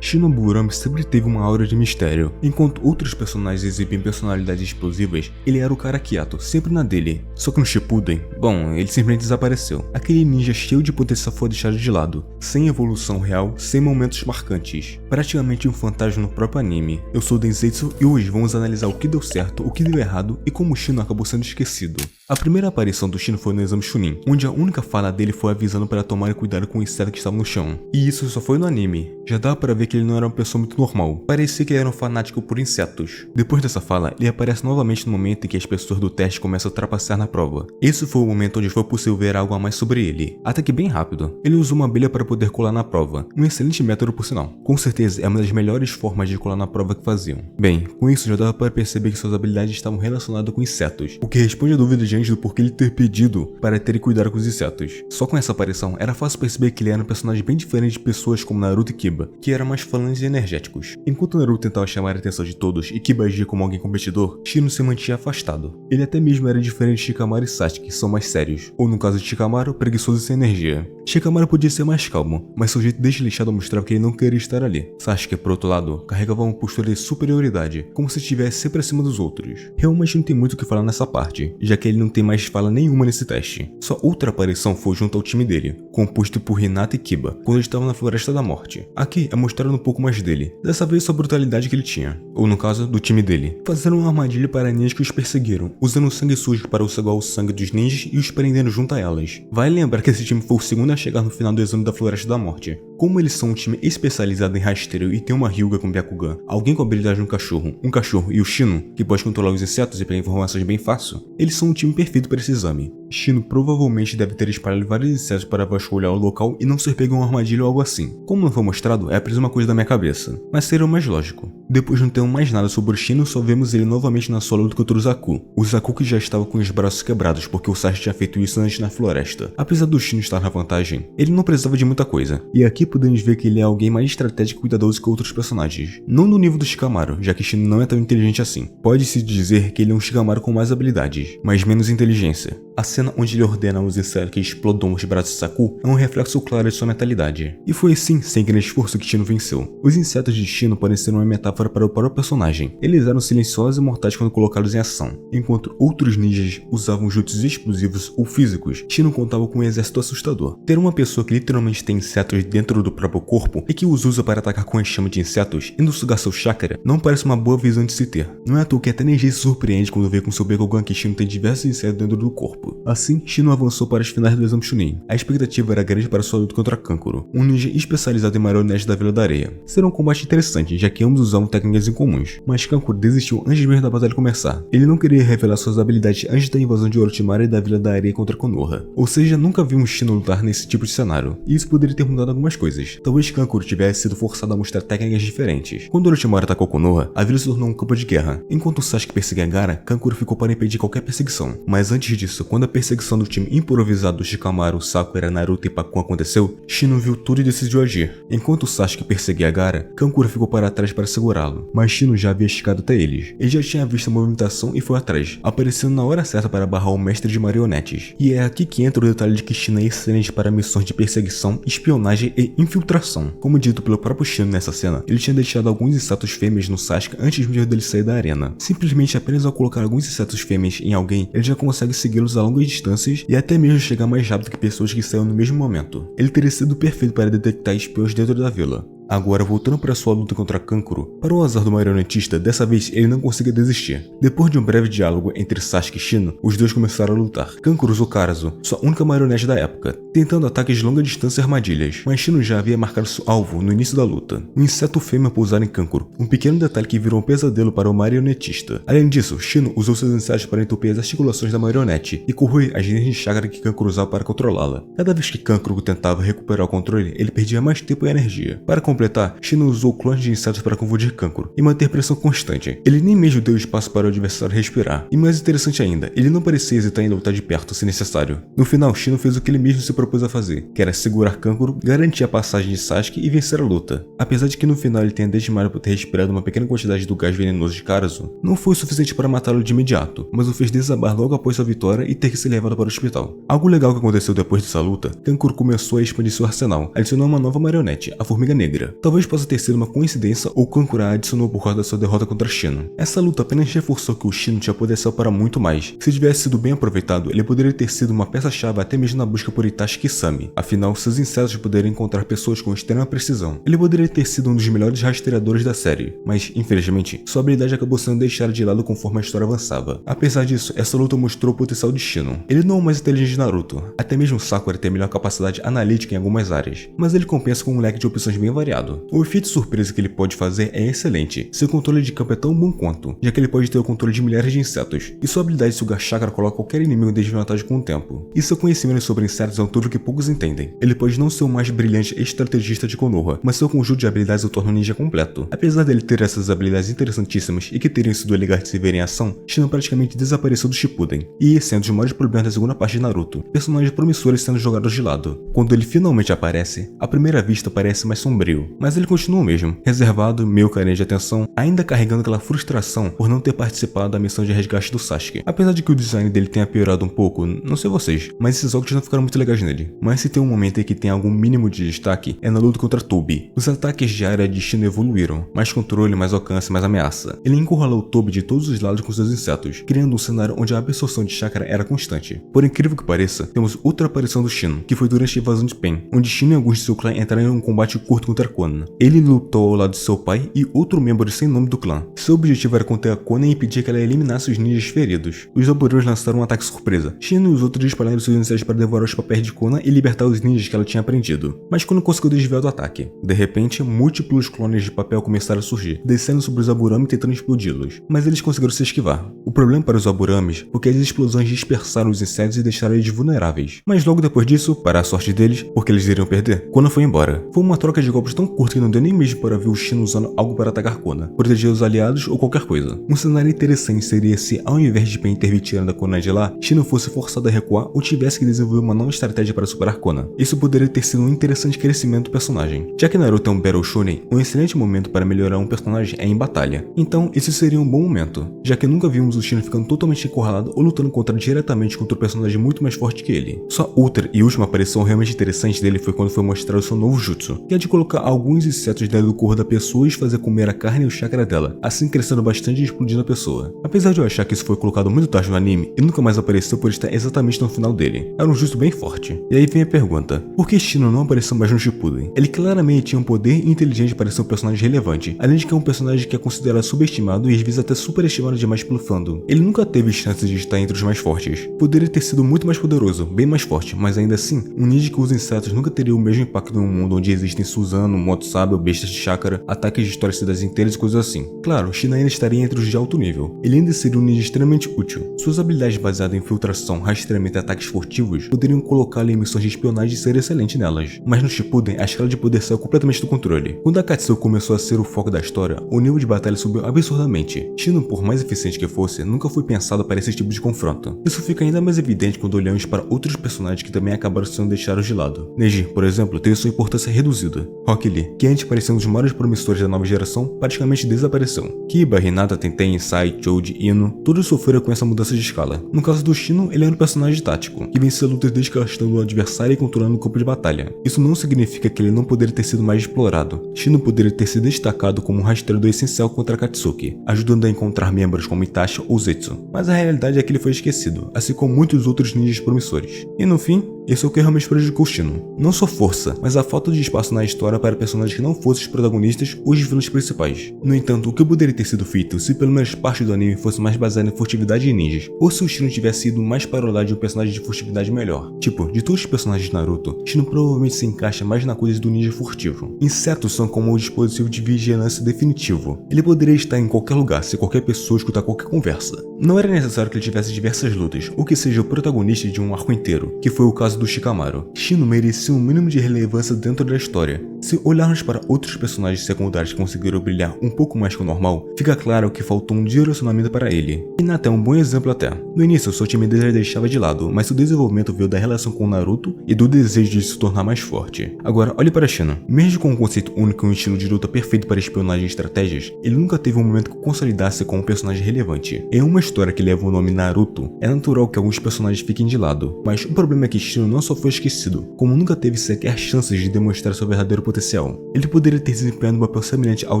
Shinobu sempre teve uma aura de mistério. Enquanto outros personagens exibem personalidades explosivas, ele era o cara quieto, sempre na dele. Só que no Shippuden, bom, ele simplesmente desapareceu. Aquele ninja cheio de potencial foi deixado de lado, sem evolução real, sem momentos marcantes. Praticamente um fantasma no próprio anime. Eu sou o Densetsu e hoje vamos analisar o que deu certo, o que deu errado e como o Shino acabou sendo esquecido. A primeira aparição do Shino foi no exame Chunin, onde a única fala dele foi avisando para tomar cuidado com o inseto que estava no chão. E isso só foi no anime. Já dava para ver que ele não era uma pessoa muito normal. Parecia que ele era um fanático por insetos. Depois dessa fala, ele aparece novamente no momento em que as pessoas do teste começam a trapacear na prova. Esse foi o momento onde foi possível ver algo a mais sobre ele. Até que bem rápido. Ele usou uma abelha para poder colar na prova. Um excelente método por sinal. Com certeza é uma das melhores formas de colar na prova que faziam. Bem, com isso já dava para perceber que suas habilidades estavam relacionadas com insetos. O que responde a dúvida de do porquê ele ter pedido para ter cuidado com os insetos. Só com essa aparição, era fácil perceber que ele era um personagem bem diferente de pessoas como Naruto e Kiba, que eram mais falantes e energéticos. Enquanto Naruto tentava chamar a atenção de todos e Kiba agia como alguém competidor, Shino se mantinha afastado. Ele até mesmo era diferente de Shikamaru e Sasuke, que são mais sérios, ou no caso de Shikamaru, preguiçoso e sem energia. Shikamaru podia ser mais calmo, mas seu jeito desleixado mostrava que ele não queria estar ali. Sasuke, por outro lado, carregava uma postura de superioridade, como se estivesse sempre acima dos outros. Realmente não tem muito o que falar nessa parte, já que ele não tem mais fala nenhuma nesse teste. Sua outra aparição foi junto ao time dele, composto por Hinata e Kiba, quando eles estavam na Floresta da Morte. Aqui é mostrado um pouco mais dele, dessa vez sua brutalidade que ele tinha, ou no caso, do time dele. Fazendo uma armadilha para ninjas que os perseguiram, usando o sangue sujo para sugar o sangue dos ninjas e os prendendo junto a elas. Vale lembrar que esse time foi o segundo a chegar no final do exame da Floresta da Morte. Como eles são um time especializado em rasteiro e tem uma Hyuga com Byakugan, alguém com habilidade no cachorro, um cachorro e o Shino, que pode controlar os insetos e pegar informações bem fácil, eles são um time perfeito para esse exame. Shino provavelmente deve ter espalhado vários insetos para vasculhar o local e não ser pego em uma armadilha ou algo assim. Como não foi mostrado, é apenas uma coisa da minha cabeça, mas seria o mais lógico. Depois de não ter mais nada sobre o Shino, só vemos ele novamente na sua luta contra o Zaku. O Zaku que já estava com os braços quebrados porque o Sasuke tinha feito isso antes na floresta. Apesar do Shino estar na vantagem, ele não precisava de muita coisa. E aqui podemos ver que ele é alguém mais estratégico e cuidadoso que outros personagens. Não no nível do Shikamaru, já que Shino não é tão inteligente assim. Pode-se dizer que ele é um Shikamaru com mais habilidades, mas menos inteligência. A cena onde ele ordena aos insetos que explodam os braços de Zaku é um reflexo claro de sua mentalidade. E foi assim, sem grande esforço, que Shino venceu. Os insetos de Shino podem ser uma metáfora para o próprio personagem. Eles eram silenciosos e mortais quando colocados em ação. Enquanto outros ninjas usavam jutsus explosivos ou físicos, Shino contava com um exército assustador. Ter uma pessoa que literalmente tem insetos dentro do próprio corpo e que os usa para atacar com enxame de insetos e não sugar seu chakra não parece uma boa visão de se ter. Não é à toa que até Neji se surpreende quando vê com seu Byakugan que Shino tem diversos insetos dentro do corpo. Assim, Shino avançou para as finais do exame Chunin. A expectativa era grande para sua luta contra Kankuro, um ninja especializado em marionetes da Vila da Areia. Será um combate interessante, já que ambos usavam técnicas incomuns, mas Kankuro desistiu antes mesmo da batalha começar. Ele não queria revelar suas habilidades antes da invasão de Orochimaru e da Vila da Areia contra Konoha. Ou seja, nunca vimos Shino lutar nesse tipo de cenário, e isso poderia ter mudado algumas coisas. Talvez Kankuro tivesse sido forçado a mostrar técnicas diferentes. Quando Orochimaru atacou Konoha, a vila se tornou um campo de guerra. Enquanto o Sasuke perseguia Gaara, Kankuro ficou para impedir qualquer perseguição. Mas antes disso, quando a perseguição do time improvisado do Shikamaru, Sakura, Naruto e Pakun aconteceu, Shino viu tudo e decidiu agir. Enquanto o Sasuke perseguia Gaara, Kankuro ficou para trás para segurá-lo, mas Shino já havia chegado até eles. Ele já tinha visto a movimentação e foi atrás, aparecendo na hora certa para barrar o mestre de marionetes. E é aqui que entra o detalhe de que Shino é excelente para missões de perseguição, espionagem e infiltração. Como dito pelo próprio Shino nessa cena, ele tinha deixado alguns insetos fêmeas no Sasuke antes mesmo dele sair da arena. Simplesmente apenas ao colocar alguns insetos fêmeas em alguém, ele já consegue segui-los a longas distâncias e até mesmo chegar mais rápido que pessoas que saíram no mesmo momento. Ele teria sido perfeito para detectar espiões dentro da vila. Agora, voltando para sua luta contra Kankuro, para o azar do marionetista, dessa vez ele não conseguia desistir. Depois de um breve diálogo entre Sasuke e Shino, os dois começaram a lutar. Kankuro usou Karasu, sua única marionete da época, tentando ataques de longa distância e armadilhas, mas Shino já havia marcado seu alvo no início da luta. Um inseto fêmea pousado em Kankuro, um pequeno detalhe que virou um pesadelo para o marionetista. Além disso, Shino usou seus insetos para entupir as articulações da marionete e corroer as linhas de chakra que Kankuro usava para controlá-la. Cada vez que Kankuro tentava recuperar o controle, ele perdia mais tempo e energia. Para completar, Shino usou clones de insetos para confundir Kankuro e manter pressão constante. Ele nem mesmo deu espaço para o adversário respirar. E mais interessante ainda, ele não parecia hesitar em lutar de perto se necessário. No final, Shino fez o que ele mesmo se propôs a fazer, que era segurar Kankuro, garantir a passagem de Sasuke e vencer a luta. Apesar de que no final ele tenha desmaiado por ter respirado uma pequena quantidade do gás venenoso de Karasu, não foi o suficiente para matá-lo de imediato, mas o fez desabar logo após sua vitória e ter que ser levado para o hospital. Algo legal que aconteceu depois dessa luta, Kankuro começou a expandir seu arsenal, adicionando uma nova marionete, a Formiga Negra. Kaguya. Talvez possa ter sido uma coincidência ou Kankura adicionou por causa da sua derrota contra Shino. Essa luta apenas reforçou que o Shino tinha potencial para muito mais. Se tivesse sido bem aproveitado, ele poderia ter sido uma peça-chave até mesmo na busca por Itachi Kisame. Afinal, seus insetos poderiam encontrar pessoas com extrema precisão. Ele poderia ter sido um dos melhores rastreadores da série, mas infelizmente, sua habilidade acabou sendo deixada de lado conforme a história avançava. Apesar disso, essa luta mostrou o potencial de Shino. Ele não é o mais inteligente de Naruto, até mesmo Sakura tem melhor capacidade analítica em algumas áreas, mas ele compensa com um leque de opções bem variado. O efeito surpresa que ele pode fazer é excelente, seu controle de campo é tão bom quanto, já que ele pode ter o controle de milhares de insetos, e sua habilidade de sugar chakra coloca qualquer inimigo em desvantagem com o tempo. E seu conhecimento sobre insetos é um tudo que poucos entendem. Ele pode não ser o mais brilhante estrategista de Konoha, mas seu conjunto de habilidades o torna um ninja completo. Apesar dele ter essas habilidades interessantíssimas e que teriam sido legais de se ver em ação, Shino praticamente desapareceu do Shippuden, e esse é um dos maiores problemas da segunda parte de Naruto, personagens promissores sendo jogados de lado. Quando ele finalmente aparece, à primeira vista parece mais sombrio, mas ele continua o mesmo, reservado, meio carente de atenção, ainda carregando aquela frustração por não ter participado da missão de resgate do Sasuke. Apesar de que o design dele tenha piorado um pouco, não sei vocês, mas esses óculos não ficaram muito legais nele. Mas se tem um momento em que tem algum mínimo de destaque, é na luta contra Tobi. Os ataques de área de Shino evoluíram, mais controle, mais alcance, mais ameaça. Ele encurralou Tobi de todos os lados com seus insetos, criando um cenário onde a absorção de chakra era constante. Por incrível que pareça, temos outra aparição do Shino, que foi durante a invasão de Pen, onde Shino e alguns de seu clã entraram em um combate curto contra Konan. Ele lutou ao lado de seu pai e outro membro sem nome do clã. Seu objetivo era conter a Konan e impedir que ela eliminasse os ninjas feridos. Os Zaburas lançaram um ataque surpresa. Shino e os outros dispararam seus insetos para devorar os papéis de Konan e libertar os ninjas que ela tinha aprendido. Mas Konan conseguiu desviar do ataque. De repente, múltiplos clones de papel começaram a surgir, descendo sobre os Zaburami tentando explodi-los. Mas eles conseguiram se esquivar. O problema para os Zaburamis foi que as explosões dispersaram os insetos e deixaram eles vulneráveis. Mas logo depois disso, para a sorte deles, porque eles iriam perder, Konan foi embora. Foi uma troca de golpes tão curta que não deu nem mesmo para ver o Shino usando algo para atacar Konan, proteger os aliados ou qualquer coisa. Um cenário interessante seria se, ao invés de Pen ter retirado a Konan de lá, Shino fosse forçado a recuar ou tivesse que desenvolver uma nova estratégia para superar Konan. Isso poderia ter sido um interessante crescimento do personagem. Já que Naruto é um Battle Shonen, um excelente momento para melhorar um personagem é em batalha. Então, esse seria um bom momento, já que nunca vimos o Shino ficando totalmente encurralado ou lutando diretamente contra um personagem muito mais forte que ele. Sua outra e última aparição realmente interessante dele foi quando foi mostrado seu novo jutsu, que é de colocar alguns insetos dentro do corpo da pessoa e fazer comer a carne e o chakra dela, assim crescendo bastante e explodindo a pessoa. Apesar de eu achar que isso foi colocado muito tarde no anime e nunca mais apareceu por estar exatamente no final dele, era um jutsu bem forte. E aí vem a pergunta, por que Shino não apareceu mais no Shippuden? Ele claramente tinha um poder e inteligente para ser um personagem relevante, além de que é um personagem que é considerado subestimado e às vezes até superestimado demais pelo fandom. Ele nunca teve chances de estar entre os mais fortes. Poderia ter sido muito mais poderoso, bem mais forte, mas ainda assim, um ninja que usa insetos nunca teria o mesmo impacto em um mundo onde existem Susanoo, Moto Sábio, bestas de chakra, ataques de histórias cidades inteiras e coisas assim. Claro, Shino ainda estaria entre os de alto nível. Ele ainda seria um ninja extremamente útil. Suas habilidades baseadas em infiltração, rastreamento e ataques furtivos poderiam colocá-lo em missões de espionagem e ser excelente nelas. Mas no Shippuden, a escala de poder saiu completamente do controle. Quando a Akatsuki começou a ser o foco da história, o nível de batalha subiu absurdamente. Shino, por mais eficiente que fosse, nunca foi pensado para esse tipo de confronto. Isso fica ainda mais evidente quando olhamos para outros personagens que também acabaram sendo deixados de lado. Neji, por exemplo, teve sua importância reduzida. Rock Lee, que antes parecia um dos maiores promissores da nova geração, praticamente desapareceu. Kiba, Hinata, Tenten, Sai, Choji, Ino, todos sofreram com essa mudança de escala. No caso do Shino, ele era um personagem tático, que vencia lutas desgastando o adversário e controlando o campo de batalha. Isso não significa que ele não poderia ter sido mais explorado. Shino poderia ter se destacado como um rastreador essencial contra Akatsuki, ajudando a encontrar membros como Itachi ou Zetsu, mas a realidade é que ele foi esquecido, assim como muitos outros ninjas promissores. E no fim, esse é o que realmente prejudicou Shino. Não sua força, mas a falta de espaço na história para personagens que não fossem os protagonistas ou os vilões principais. No entanto, o que poderia ter sido feito se pelo menos parte do anime fosse mais baseada em furtividade e ninjas, ou se o Shino tivesse ido mais para o lado de um personagem de furtividade melhor. Tipo, de todos os personagens de Naruto, Shino provavelmente se encaixa mais na coisa do ninja furtivo. Insetos são como um dispositivo de vigilância definitivo. Ele poderia estar em qualquer lugar se qualquer pessoa escutar qualquer conversa. Não era necessário que ele tivesse diversas lutas, ou que seja o protagonista de um arco inteiro, que foi o caso do Shikamaru. Shino merecia um mínimo de relevância dentro da história. Se olharmos para outros personagens secundários que conseguiram brilhar um pouco mais que o normal, fica claro que faltou um direcionamento para ele. Hinata é um bom exemplo até. No início, sua timidez ele deixava de lado, mas seu desenvolvimento veio da relação com Naruto e do desejo de se tornar mais forte. Agora, olhe para Shino. Mesmo com um conceito único e um estilo de luta perfeito para espionagem e estratégias, ele nunca teve um momento que consolidasse como um personagem relevante. Em uma história que leva o nome Naruto, é natural que alguns personagens fiquem de lado, mas o problema é que Shino Shino não só foi esquecido, como nunca teve sequer chances de demonstrar seu verdadeiro potencial. Ele poderia ter desempenhado um papel semelhante ao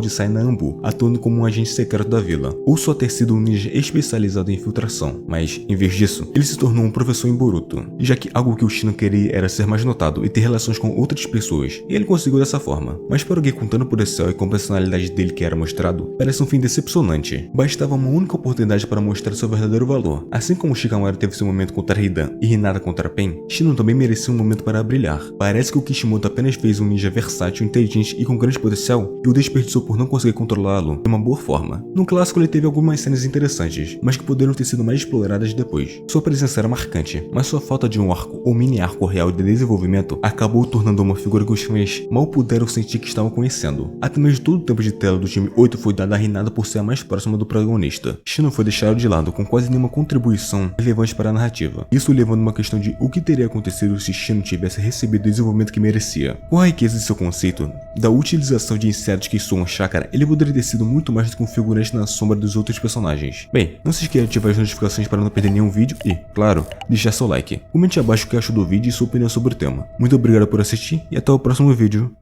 de Saina Ambu, atuando como um agente secreto da vila, ou só ter sido um ninja especializado em infiltração, mas, em vez disso, ele se tornou um professor em Boruto, já que algo que o Shino queria era ser mais notado e ter relações com outras pessoas, e ele conseguiu dessa forma. Mas para alguém com tanto potencial e com a personalidade dele que era mostrado, parece um fim decepcionante. Bastava uma única oportunidade para mostrar seu verdadeiro valor. Assim como Shikamaru teve seu momento contra Hidan e Hinata contra Pen, Shino também merecia um momento para brilhar. Parece que o Kishimoto apenas fez um ninja versátil, inteligente e com grande potencial, e o desperdiçou por não conseguir controlá-lo de uma boa forma. No clássico ele teve algumas cenas interessantes, mas que poderiam ter sido mais exploradas depois. Sua presença era marcante, mas sua falta de um arco ou mini arco real de desenvolvimento acabou tornando uma figura que os fãs mal puderam sentir que estavam conhecendo. Até mesmo todo o tempo de tela do time 8 foi dado a Hinata por ser a mais próxima do protagonista. Shino foi deixado de lado com quase nenhuma contribuição relevante para a narrativa, isso levando uma questão de o que teria acontecido se Shino tivesse recebido o desenvolvimento que merecia. Com a riqueza de seu conceito, da utilização de insetos que soam chácara, ele poderia ter sido muito mais do que um figurante na sombra dos outros personagens. Bem, não se esqueça de ativar as notificações para não perder nenhum vídeo e, claro, deixar seu like. Comente abaixo o que achou do vídeo e sua opinião sobre o tema. Muito obrigado por assistir e até o próximo vídeo.